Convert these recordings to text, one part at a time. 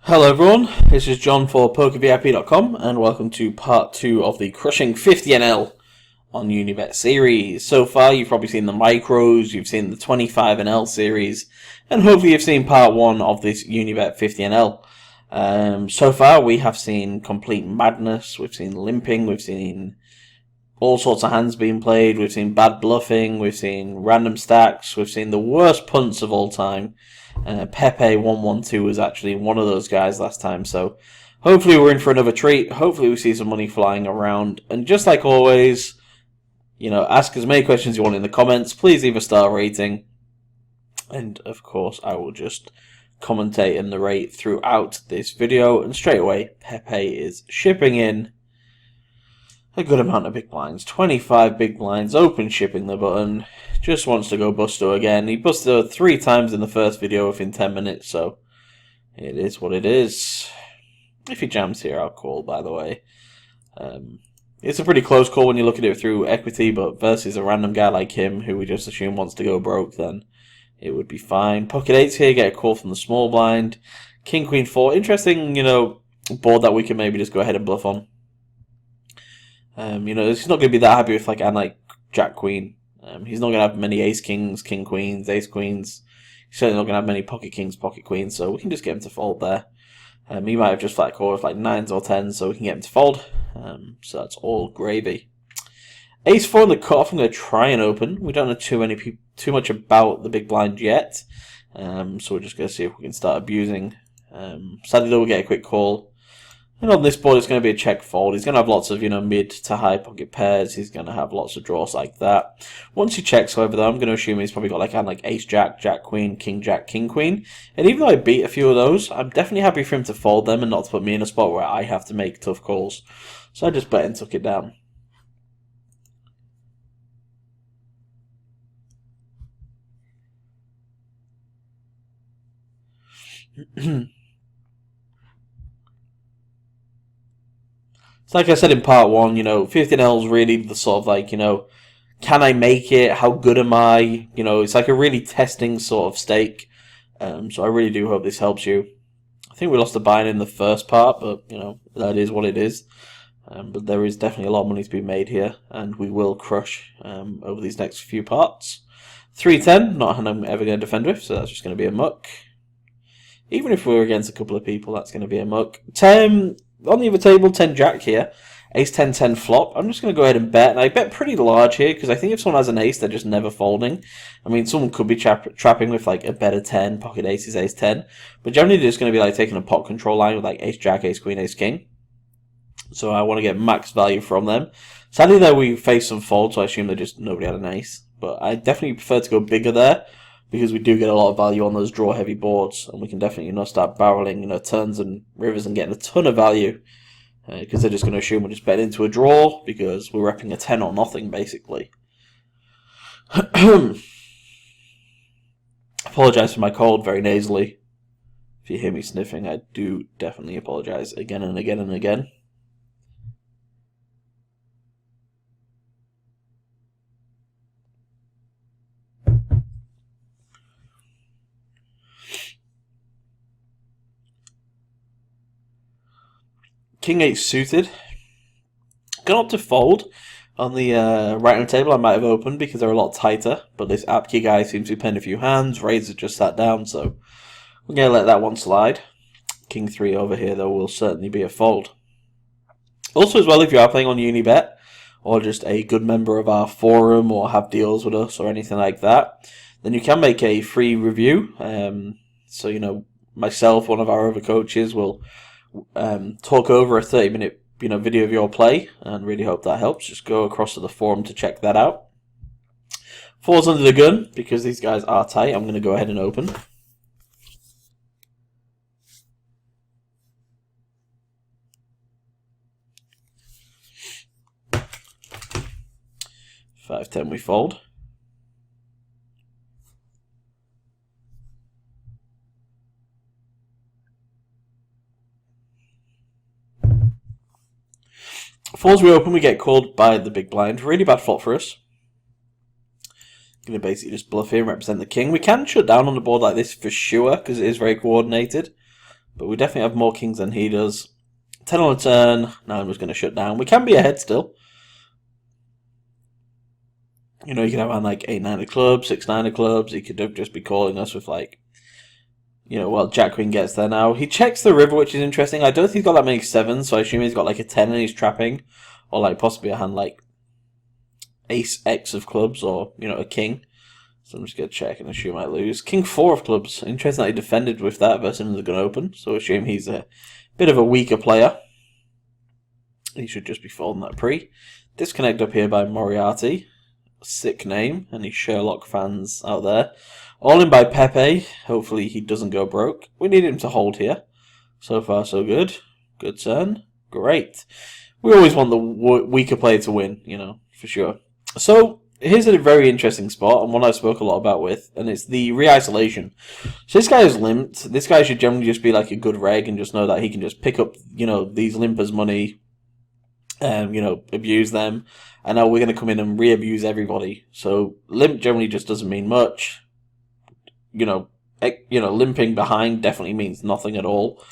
Hello everyone, this is John for PokerVIP.com and welcome to part 2 of the crushing 50NL on Unibet series. So far you've probably seen the micros, you've seen the 25NL series, and hopefully you've seen part 1 of this Unibet 50NL. So far we have seen complete madness, we've seen limping, we've seen all sorts of hands being played, we've seen bad bluffing, we've seen random stacks, we've seen the worst punts of all time. Pepe 112 was actually one of those guys last time, so hopefully we're in for another treat. Hopefully we see some money flying around, and just like always, ask as many questions you want in the comments. Please leave a star rating, and of course I will just commentate and narrate throughout this video. And straight away, Pepe is shipping in a good amount of big blinds. 25 big blinds, open shipping the button. Just wants to go Busto again. He busted 3 times in the first video within 10 minutes, so it is what it is. If he jams here, I'll call, by the way. It's a pretty close call when you look at it through equity, but versus a random guy like him, who we just assume wants to go broke, then it would be fine. Pocket 8s here, get a call from the small blind. King, Queen, 4. Interesting, board that we can maybe just go ahead and bluff on. He's not going to be that happy with like Jack Queen. He's not going to have many Ace Kings, King Queens, Ace Queens. He's certainly not going to have many Pocket Kings, Pocket Queens, so we can just get him to fold there. He might have just flat called with like 9s or 10s, so we can get him to fold. So that's all gravy. Ace 4 in the cutoff, I'm going to try and open. We don't know too much about the big blind yet, so we're just going to see if we can start abusing. Sadly though, we'll get a quick call. And on this board, it's going to be a check fold. He's going to have lots of, mid to high pocket pairs. He's going to have lots of draws like that. Once he checks, however, though, I'm going to assume he's probably got like Ace Jack, Jack Queen, King Jack, King Queen. And even though I beat a few of those, I'm definitely happy for him to fold them and not to put me in a spot where I have to make tough calls. So I just bet and took it down. So like I said in part 1, 15L is really the sort of can I make it? How good am I? It's like a really testing sort of stake. So I really do hope this helps you. I think we lost a buy-in in the first part, but, that is what it is. But there is definitely a lot of money to be made here, and we will crush over these next few parts. 310, not a hand I'm ever going to defend with, so that's just going to be a muck. Even if we're against a couple of people, that's going to be a muck. 10... On the other table, 10 Jack here. Ace 10, 10 flop. I'm just going to go ahead and bet. And I bet pretty large here because I think if someone has an ace, they're just never folding. I mean, someone could be trapping with like a better 10, pocket aces, ace 10. But generally, they're just going to be like taking a pot control line with like ace Jack, ace Queen, ace King. So I want to get max value from them. Sadly, though, we face some folds, so I assume nobody had an ace. But I definitely prefer to go bigger there, because we do get a lot of value on those draw-heavy boards, and we can definitely start barreling turns and rivers and getting a ton of value, because they're just going to assume we're just betting into a draw, because we're repping a 10 or nothing, basically. Apologise for my cold, very nasally. If you hear me sniffing, I do definitely apologise again and again and again. King 8 suited. Gone up to fold. On the right hand table I might have opened because they're a lot tighter, but this Apke guy seems to be playing a few hands. Razor just sat down, so we're going to let that one slide. King 3 over here, though, will certainly be a fold. Also, as well, if you are playing on Unibet, or just a good member of our forum, or have deals with us, or anything like that, then you can make a free review. So, myself, one of our other coaches, will talk over a 30-minute video of your play, and really hope that helps. Just go across to the forum to check that out. 4's under the gun because these guys are tight. I'm going to go ahead and open. $5-10 we fold. Fours we open, we get called by the big blind. Really bad flop for us. Going to basically just bluff here and represent the king. We can shut down on the board like this for sure, because it is very coordinated. But we definitely have more kings than he does. 10 on a turn. Now I'm just going to shut down. We can be ahead still. You know, you could have on like 8-9 of clubs, 6-9 of clubs. He could just be calling us with like, you know, well, Jack Queen gets there now. He checks the river, which is interesting. I don't think he's got that many 7s, so I assume he's got like a 10 and he's trapping. Or like possibly a hand like Ace X of clubs or, you know, a king. So I'm just going to check and assume I lose. King 4 of clubs. Interesting that he defended with that versus him as a gun open. So I assume he's a bit of a weaker player. He should just be folding that pre. Disconnect up here by Moriarty. Sick name. Any Sherlock fans out there? All in by Pepe. Hopefully he doesn't go broke. We need him to hold here. So far so good. Good turn. Great. We always want the weaker player to win, you know, for sure. So here's a very interesting spot, and one I spoke a lot about with, and it's the re-isolation. So this guy is limped. This guy should generally just be like a good reg and just know that he can just pick up, you know, these limpers' money, you know, abuse them, and now we're going to come in and re-abuse everybody. So limp generally just doesn't mean much. You know, limping behind definitely means nothing at all.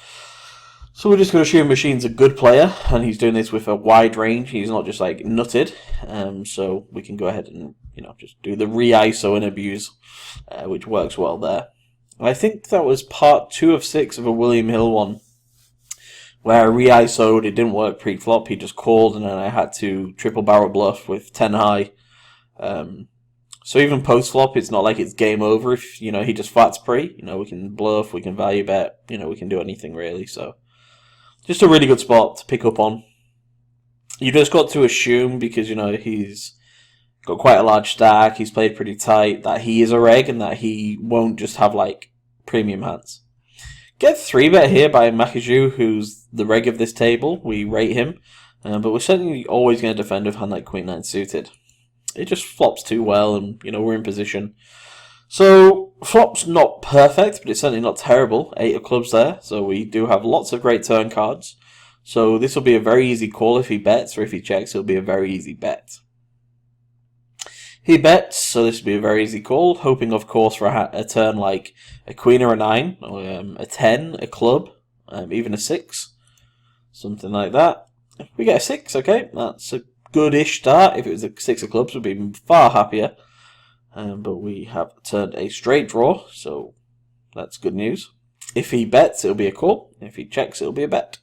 So we're just going to assume Machine's a good player, and he's doing this with a wide range. He's not just like nutted. So we can go ahead and, you know, just do the re-ISO and abuse, which works well there. I think that was part 2 of 6 of a William Hill one, where I re-ISO'd, it didn't work pre-flop, he just called, and then I had to triple barrel bluff with 10 high. So even post-flop, it's not like it's game over if, you know, he just flats pre. You know, we can bluff, we can value bet, you know, we can do anything really, so just a really good spot to pick up on. You just got to assume, because, you know, he's got quite a large stack, he's played pretty tight, that he is a reg and that he won't just have, like, premium hands. Get 3-bet here by Makaju, who's the reg of this table. We rate him, but we're certainly always going to defend with hand like Queen 9 suited. It just flops too well, and, you know, we're in position. So, flop's not perfect, but it's certainly not terrible. 8 of clubs there, so we do have lots of great turn cards. So this will be a very easy call if he bets, or if he checks, it'll be a very easy bet. He bets, so this will be a very easy call, hoping, of course, for a turn like a queen or a 9, or a 10, a club, even a 6, something like that. If we get a 6, okay, that's a goodish start. If it was a 6 of clubs, we'd be far happier. But we have turned a straight draw, so that's good news. If he bets, it'll be a call. If he checks, it'll be a bet.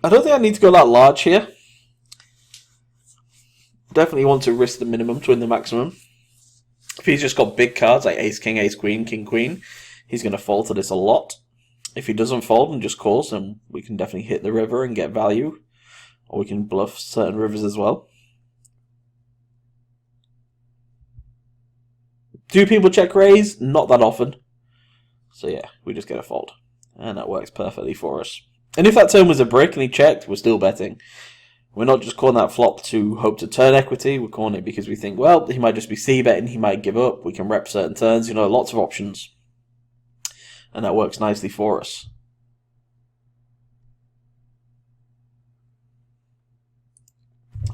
I don't think I need to go that large here. Definitely want to risk the minimum to win the maximum. If he's just got big cards like ace, king, king, queen, he's going to fold to this a lot. If he doesn't fold and just calls, then we can definitely hit the river and get value. Or we can bluff certain rivers as well. Do people check raise? Not that often. So yeah, we just get a fold. And that works perfectly for us. And if that turn was a brick and he checked, we're still betting. We're not just calling that flop to hope to turn equity. We're calling it because we think, well, he might just be c-betting, he might give up. We can rep certain turns, you know, lots of options. And that works nicely for us.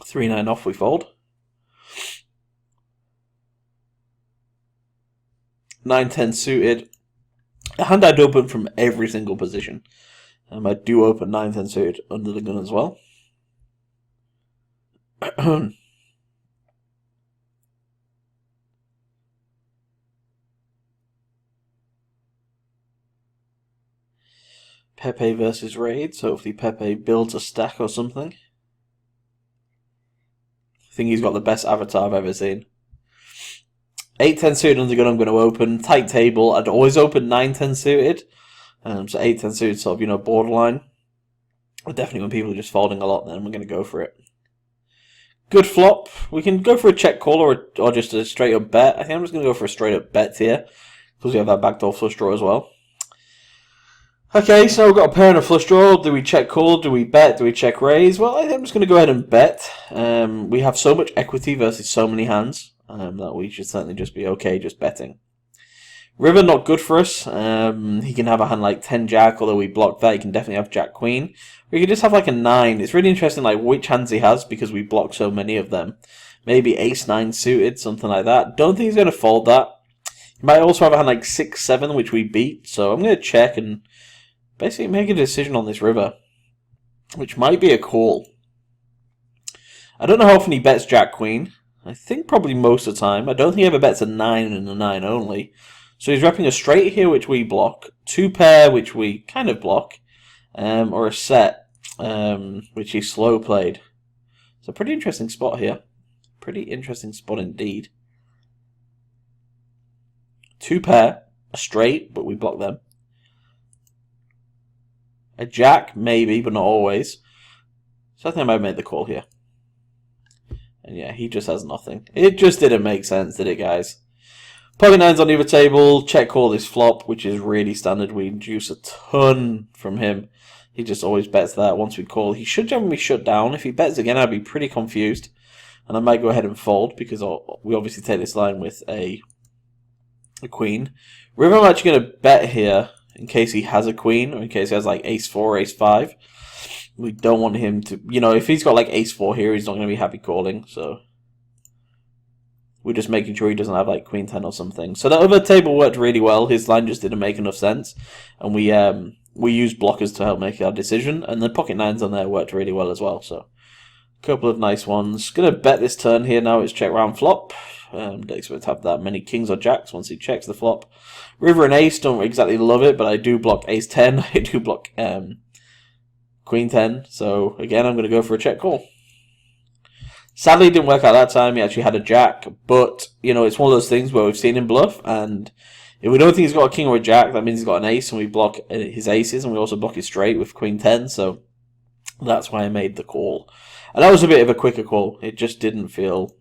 Three-9 off, we fold. 9-10 suited. A hand I'd open from every single position. I do open 9-10 suited under the gun as well. Pepe versus Raid, so hopefully Pepe builds a stack or something. I think he's got the best avatar I've ever seen. 8-10 suited under gun I'm going to open. Tight table. I'd always open 9-10 suited. So 8-10 suited sort of, you know, borderline. Definitely when people are just folding a lot, then we're going to go for it. Good flop. We can go for a check call or just a straight up bet. I think I'm just going to go for a straight up bet here. Because we have that backdoor flush draw as well. Okay, so we've got a pair and a flush draw. Do we check call? Do we bet? Do we check raise? Well, I think I'm just going to go ahead and bet. We have so much equity versus so many hands that we should certainly just be okay just betting. River, not good for us. He can have a hand like 10 jack, although we block that. He can definitely have jack queen. Or he can just have like a 9. It's really interesting like which hands he has because we block so many of them. Maybe ace 9 suited, something like that. Don't think he's going to fold that. Might also have a hand like 6-7, which we beat. So I'm going to check and basically make a decision on this river, which might be a call. I don't know how often he bets Jack Queen. I think probably most of the time. I don't think he ever bets a 9 and a 9 only. So he's repping a straight here, which we block. 2 pair, which we kind of block. Or a set, which he slow played. It's a pretty interesting spot here. Pretty interesting spot indeed. 2 pair, a straight, but we block them. A jack, maybe, but not always. So I think I might make the call here. And yeah, he just has nothing. It just didn't make sense, did it, guys? Pocket nines on either table. Check call this flop, which is really standard. We induce a ton from him. He just always bets that once we call. He should generally shut down. If he bets again, I'd be pretty confused. And I might go ahead and fold because we obviously take this line with a queen. River, I'm actually going to bet here in case he has a queen or in case he has like ace 4 or ace 5. We don't want him to, if he's got like ace 4 here, he's not going to be happy calling. So we're just making sure he doesn't have like queen 10 or something. So that other table worked really well. His line just didn't make enough sense. And we used blockers to help make our decision. And the pocket nines on there worked really well as well. So a couple of nice ones. Going to bet this turn here now. It's check round flop. Don't expect to have that many kings or jacks once he checks the flop. River and ace, don't exactly love it, but I do block ace 10. I do block queen 10. So again, I'm going to go for a check call. Sadly, it didn't work out that time. He actually had a jack, but it's one of those things where we've seen him bluff, and if we don't think he's got a king or a jack, that means he's got an ace, and we block his aces, and we also block his straight with queen 10. So that's why I made the call, and that was a bit of a quicker call. It just didn't feel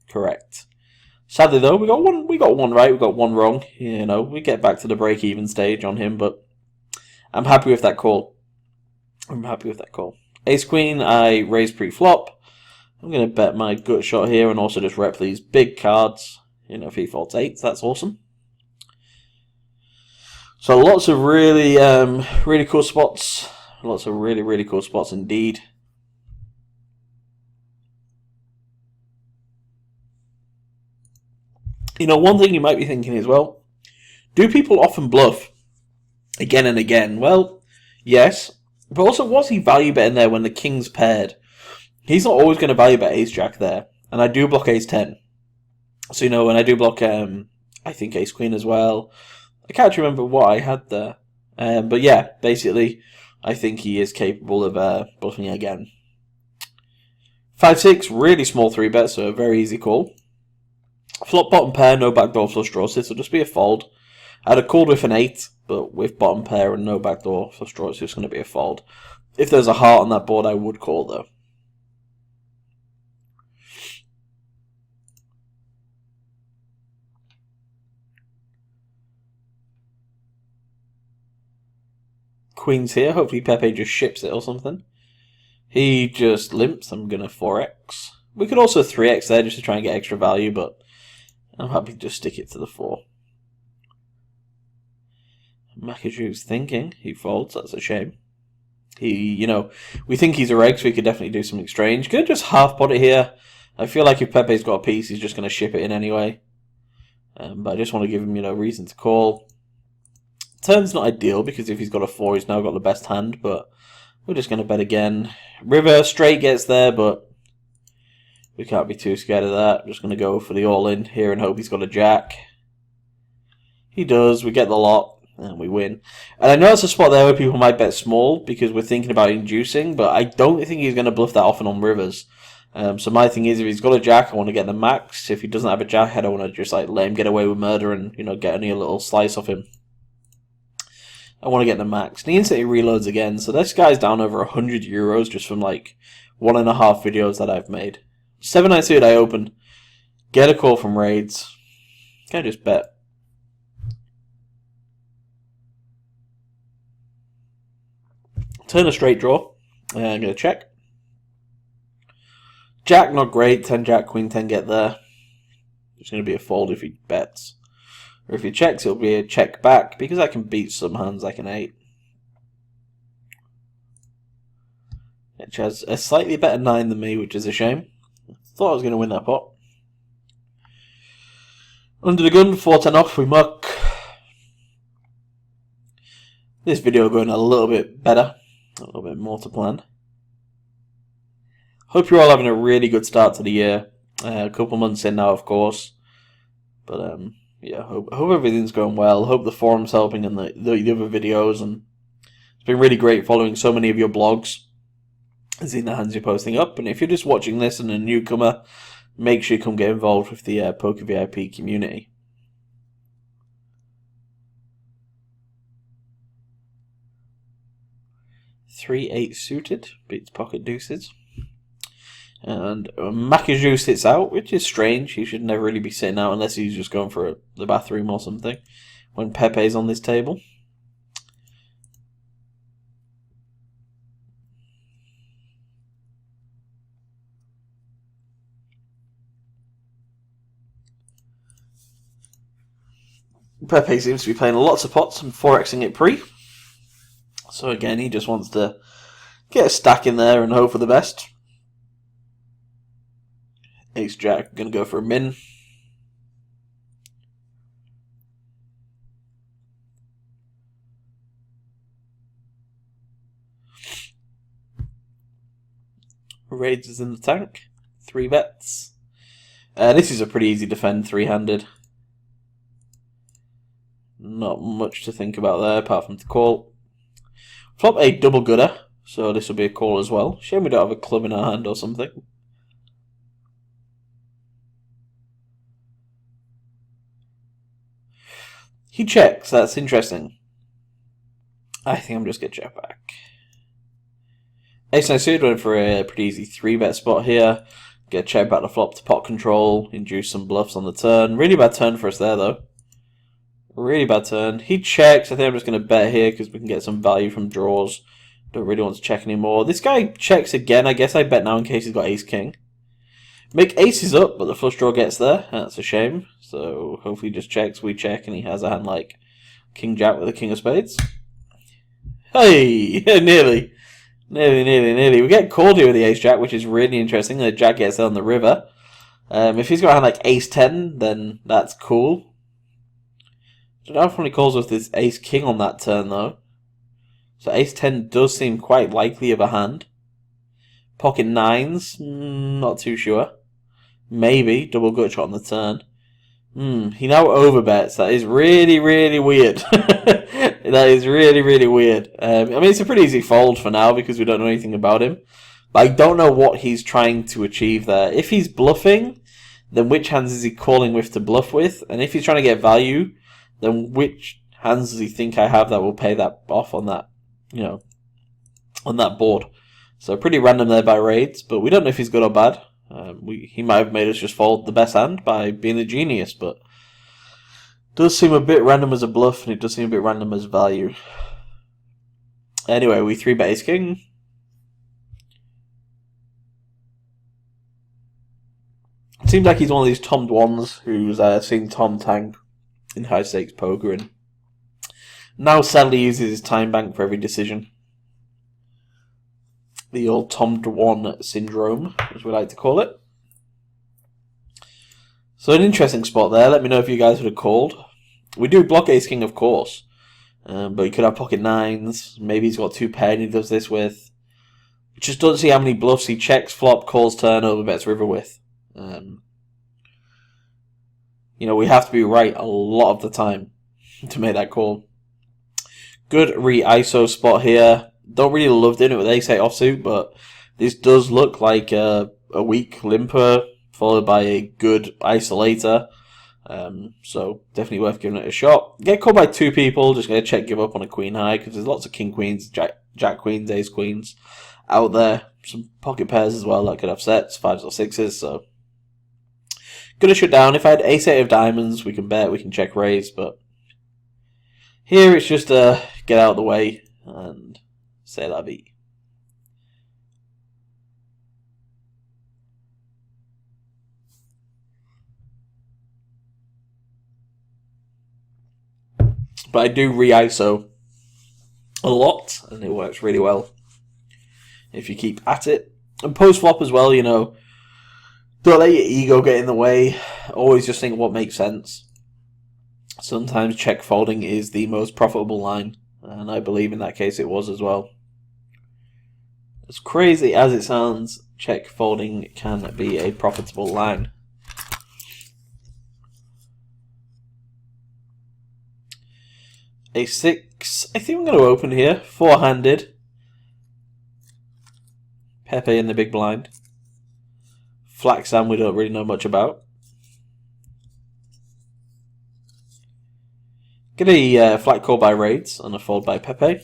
correct. Sadly, though, we got one right, we got one wrong. We get back to the break-even stage on him, but I'm happy with that call. Ace queen, I raise pre-flop. I'm going to bet my gut shot here and also just rep these big cards. If he folds 8s, that's awesome. So lots of really, really cool spots. Lots of really, really cool spots indeed. One thing you might be thinking as well, do people often bluff again and again? Well, yes. But also, what's he value betting there when the king's paired? He's not always going to value bet ace jack there. And I do block ace 10. So, when I do block, I think ace queen as well. I can't remember what I had there. But yeah, basically, I think he is capable of bluffing again. 5-6, really small 3-bet, so a very easy call. Flop bottom pair, no backdoor flush draw, so this will just be a fold. I'd have called with an 8, but with bottom pair and no backdoor flush draw, it's just going to be a fold. If there's a heart on that board, I would call, though. Queen's here, hopefully Pepe just ships it or something. He just limps, I'm going to 4x. We could also 3x there just to try and get extra value, but I'm happy to just stick it to the 4. Makaju's thinking. He folds. That's a shame. We think he's a reg, so we could definitely do something strange. Gonna just half pot it here. I feel like if Pepe's got a piece, he's just going to ship it in anyway. But I just want to give him, reason to call. Turn's not ideal, because if he's got a 4, he's now got the best hand, but we're just going to bet again. River straight gets there, but we can't be too scared of that. I'm just going to go for the all-in here and hope he's got a jack. He does. We get the lot, and we win. And I know it's a spot there where people might bet small, because we're thinking about inducing, but I don't think he's going to bluff that often on rivers. So my thing is, if he's got a jack, I want to get the max. If he doesn't have a jack, I don't want to just let him get away with murder and get only a little slice off him. I want to get the max. And he instantly reloads again. So this guy's down over €100 just from like 1.5 videos that I've made. 7-9 suited I open. Get a call from raids. Can I just bet? Turn a straight draw. I'm going to check. Jack, not great. 10 jack, queen 10 get there. It's going to be a fold if he bets. Or if he checks, it'll be a check back, because I can beat some hands like an 8. Which has a slightly better 9 than me, which is a shame. Thought I was going to win that pot. Under the gun, 410 off, we muck. This video going a little bit better, a little bit more to plan. Hope you're all having a really good start to the year. A couple months in now, of course. But yeah, hope everything's going well. Hope the forum's helping and the other videos. And it's been really great following so many of your blogs and seeing the hands you're posting up. And if you're just watching this and a newcomer, make sure you come get involved with the PokerVIP community. Three 8 suited beats pocket deuces. And Makaju sits out, which is strange. He should never really be sitting out unless he's just going for the bathroom or something. When Pepe's on this table. Pepe seems to be playing lots of pots and 4xing it pre. So again, he just wants to get a stack in there and hope for the best. Ace Jack, going to go for a min. Raids is in the tank. 3 bets. This is a pretty easy defend, 3-handed. Not much to think about there, apart from to call. Flop a double gooder, so this will be a call as well. Shame we don't have a club in our hand or something. He checks, that's interesting. I think I'm just going to check back. Ace 9 suited went for a pretty easy 3-bet spot here. Get a check back the flop to pot control, induce some bluffs on the turn. Really bad turn for us there though. Really bad turn. He checks. I think I'm just going to bet here because we can get some value from draws. Don't really want to check anymore. This guy checks again. I guess I bet now in case he's got ace-king. Make aces up, but the flush draw gets there. That's a shame. So hopefully he just checks, we check, and he has a hand like king-jack with a king of spades. Hey! Nearly. Nearly. We get called here with the ace-jack, which is really interesting. The jack gets there on the river. If he's got a hand like ace-10, then that's cool. I don't know if he calls with this ace-king on that turn, though. So ace-10 does seem quite likely of a hand. Pocket 9s, not too sure. Maybe, double gut shot on the turn. He now overbets. That is really, really weird. That is really, really weird. I mean, it's a pretty easy fold for now because we don't know anything about him. But I don't know what he's trying to achieve there. If he's bluffing, then which hands is he calling with to bluff with? And if he's trying to get value, then which hands does he think I have that will pay that off on that, on that board? So pretty random there by raids, but we don't know if he's good or bad. He might have made us just fold the best hand by being a genius, but it does seem a bit random as a bluff, and it does seem a bit random as value. Anyway, we 3-bet ace-king. It seems like he's one of these Tommed ones who's seen Tom tank in high-stakes poker and now sadly uses his time bank for every decision. The old Tommed one syndrome, as we like to call it. So an interesting spot there. Let me know if you guys would have called. We do block ace-king, of course. But he could have pocket 9s. Maybe he's got 2 pair and he does this with. Just don't see how many bluffs he checks, flop, calls, turn, overbets river with. We have to be right a lot of the time to make that call. Good re-ISO spot here. Don't really love doing it with ace-8 offsuit, but this does look like a weak limper followed by a good isolator. So definitely worth giving it a shot. Get called by 2 people. Just going to check give up on a queen high because there's lots of king queens, jack queens, ace queens out there. Some pocket pairs as well that could have sets, 5s or 6s. So gonna shut down. If I had ace-8 of diamonds, we can bet, we can check raise, but here it's just get out of the way and say la vie. But I do re-ISO a lot, and it works really well if you keep at it. And post-flop as well, don't let your ego get in the way. Always just think what makes sense. sometimes check folding is the most profitable line, and I believe in that case it was as well. As crazy as it sounds, check folding can be a profitable line. A6, I think I'm going to open here, four-handed. Pepe in the big blind. Flat Sam we don't really know much about. Get a flat call by Raids and a fold by Pepe.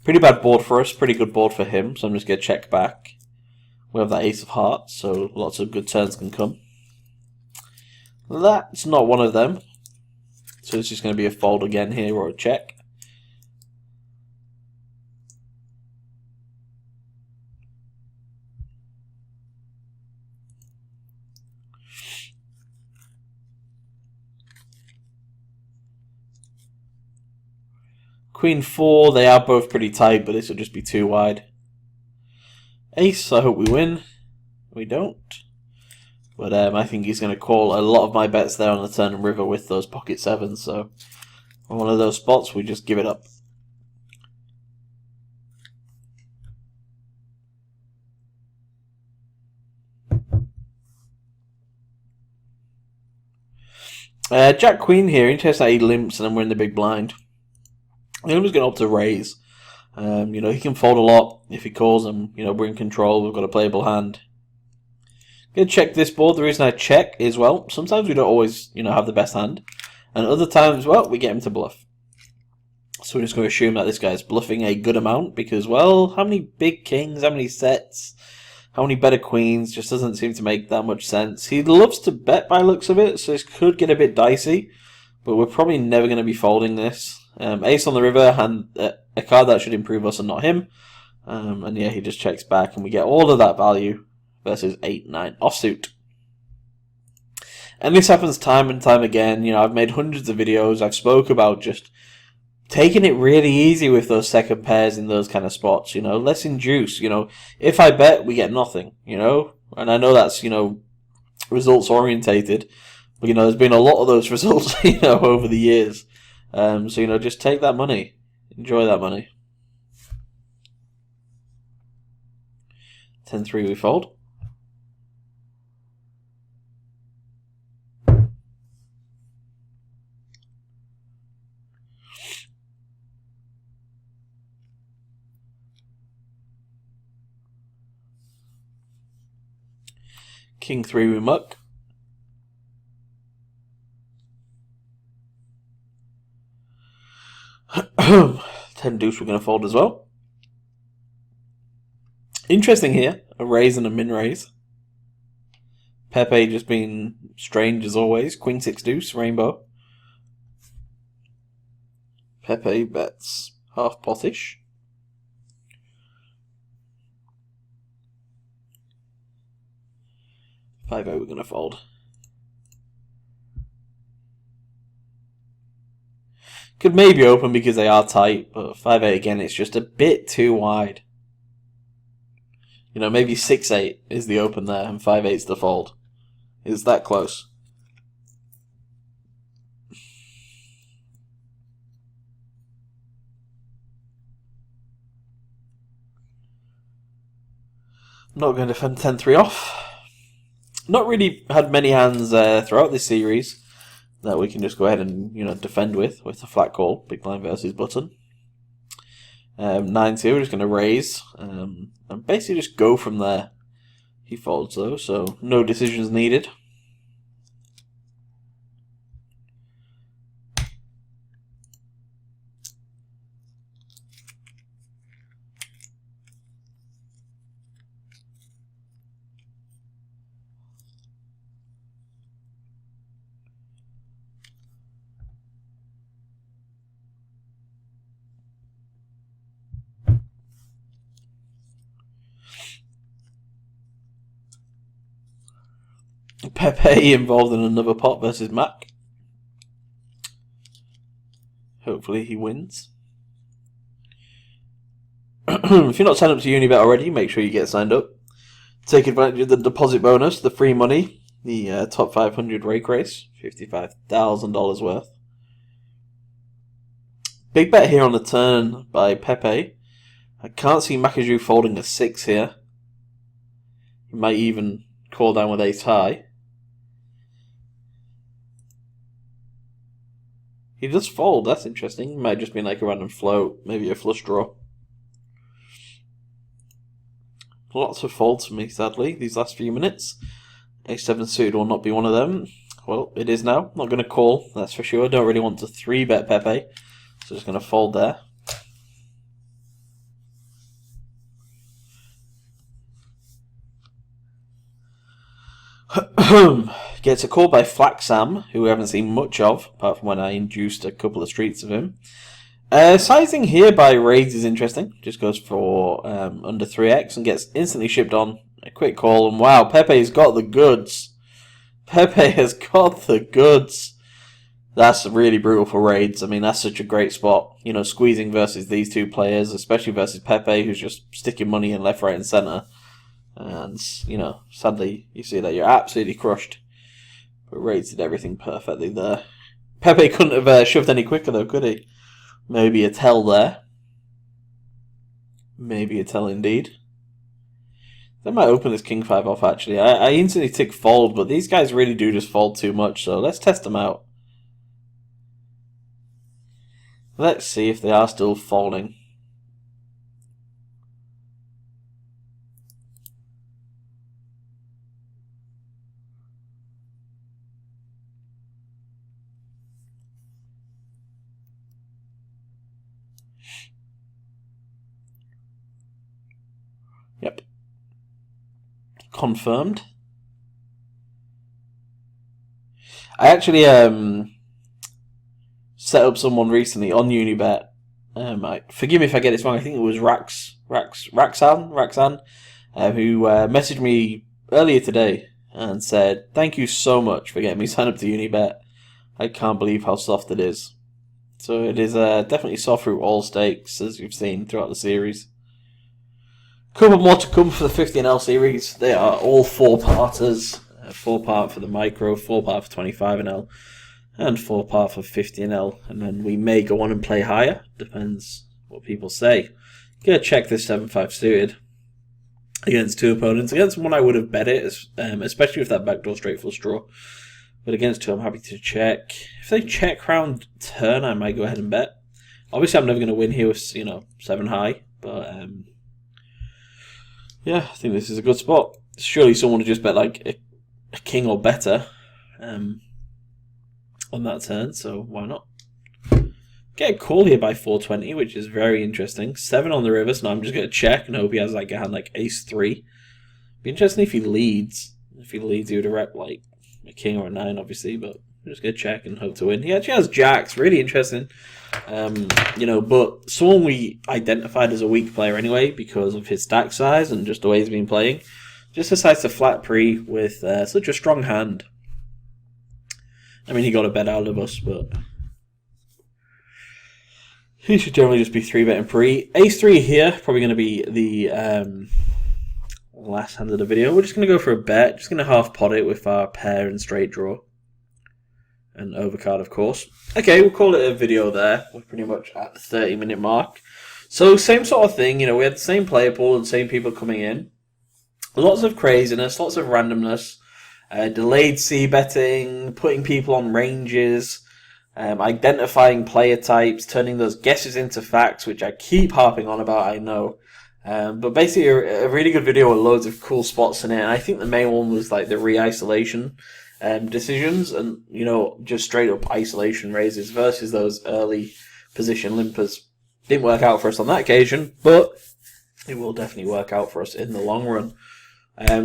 Pretty bad board for us, pretty good board for him, so I'm just going to check back. We have that Ace of Hearts, so lots of good turns can come. That's not one of them. So it's just going to be a fold again here, or a check. Queen 4, they are both pretty tight, but this will just be too wide. Ace, I hope we win. We don't. But I think he's going to call a lot of my bets there on the turn and river with those pocket sevens. So on one of those spots, we just give it up. Jack Queen here. Interesting that he limps and then we're in the big blind. I think I'm just going to opt to raise. He can fold a lot if he calls and, we're in control. We've got a playable hand. Going to check this board. The reason I check is, well, sometimes we don't always, have the best hand. And other times, well, we get him to bluff. So we're just going to assume that this guy's bluffing a good amount because, well, how many big kings, how many sets, how many better queens, just doesn't seem to make that much sense. He loves to bet by looks of it, so this could get a bit dicey. But we're probably never going to be folding this. Ace on the river, and a card that should improve us and not him. And yeah, he just checks back and we get all of that value versus 8-9 offsuit. And this happens time and time again. I've made hundreds of videos. I've spoke about just taking it really easy with those second pairs in those kind of spots. Let's induce. If I bet, we get nothing. And I know that's results orientated. But there's been a lot of those results over the years. So just take that money, enjoy that money. 10-3 we fold. King 3 we muck. 10 deuce we're going to fold as well. Interesting here, a raise and a min raise. Pepe just being strange as always. Queen 6 deuce, rainbow. Pepe bets half potish. Five we're going to fold. Could maybe open because they are tight, but 5-8 again, it's just a bit too wide. Maybe 6-8 is the open there and 5-8's the fold. Is that close? I'm not going to defend 10-3 off. Not really had many hands throughout this series that we can just go ahead and defend with a flat call, big blind versus button. 9-2, we're just going to raise and basically just go from there. He folds though, so no decisions needed. Pepe involved in another pot versus Mac. Hopefully he wins. If you're not signed up to Unibet already, make sure you get signed up. Take advantage of the deposit bonus, the free money. The top 500 rake race, $55,000 worth. Big bet here on the turn by Pepe. I can't see Makaju folding a 6 here. He might even call down with ace high. He does fold, that's interesting. It might just be like a random float, maybe a flush draw. Lots of folds for me, sadly, these last few minutes. A7 suited will not be one of them. Well, it is now. Not going to call, that's for sure. Don't really want to 3-bet Pepe, so just going to fold there. Gets a call by Flaxam, who we haven't seen much of, apart from when I induced a couple of streets of him. Sizing here by Raids is interesting. Just goes for under 3x and gets instantly shipped on. A quick call, and wow, Pepe's got the goods. Pepe has got the goods. That's really brutal for Raids. I mean, that's such a great spot. You know, squeezing versus these two players, especially versus Pepe, who's just sticking money in left, right, and centre. And, you know, sadly, you see that you're absolutely crushed. But Raids did everything perfectly there. Pepe couldn't have shoved any quicker, though, could he? Maybe a tell there. Maybe a tell indeed. That might open this king 5 off, actually. I instantly tick fold, but these guys really do just fold too much, so let's test them out. Let's see if they are still folding. Yep. Confirmed. I actually set up someone recently on Unibet. Forgive me if I get this wrong. I think it was Raxan, who messaged me earlier today and said, "Thank you so much for getting me signed up to Unibet. I can't believe how soft it is." So it is definitely soft through all stakes, as you've seen throughout the series. Couple more to come for the 50NL series. They are all 4-parters. 4-part for the micro, 4-part for 25NL, and 4-part for 50NL. And then we may go on and play higher. Depends what people say. Gonna check this 7-5 suited against two opponents. Against one I would have bet it, especially with that backdoor straight flush draw. But against two I'm happy to check. If they check round turn, I might go ahead and bet. Obviously I'm never going to win here with, 7 high. But yeah, I think this is a good spot. Surely someone would just bet like a king or better on that turn, so why not? Get a call here by 420, which is very interesting. 7 on the river, so now I'm just going to check and hope he has like a hand like ace-3. Be interesting if he leads. If he leads, he would have rep like a king or a 9, obviously, but I'm just going to check and hope to win. He actually has jacks, really interesting. But someone we identified as a weak player anyway because of his stack size and just the way he's been playing, just decides to flat pre with such a strong hand. I mean, he got a bet out of us, but he should generally just be 3-betting pre. Ace-3 here, probably going to be the last hand of the video. We're just going to go for a bet, just going to half pot it with our pair and straight draw. And overcard, of course. Okay, we'll call it a video there. We're pretty much at the 30-minute mark. So, same sort of thing. We had the same player pool and same people coming in. Lots of craziness, lots of randomness. Delayed C-betting, putting people on ranges, identifying player types, turning those guesses into facts, which I keep harping on about, I know. But basically, a really good video with loads of cool spots in it. And I think the main one was like the re-isolation decisions and, just straight up isolation raises versus those early position limpers. Didn't work out for us on that occasion, but it will definitely work out for us in the long run.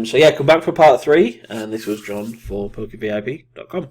So yeah, come back for part 3, and this was John for PokerVIP.com.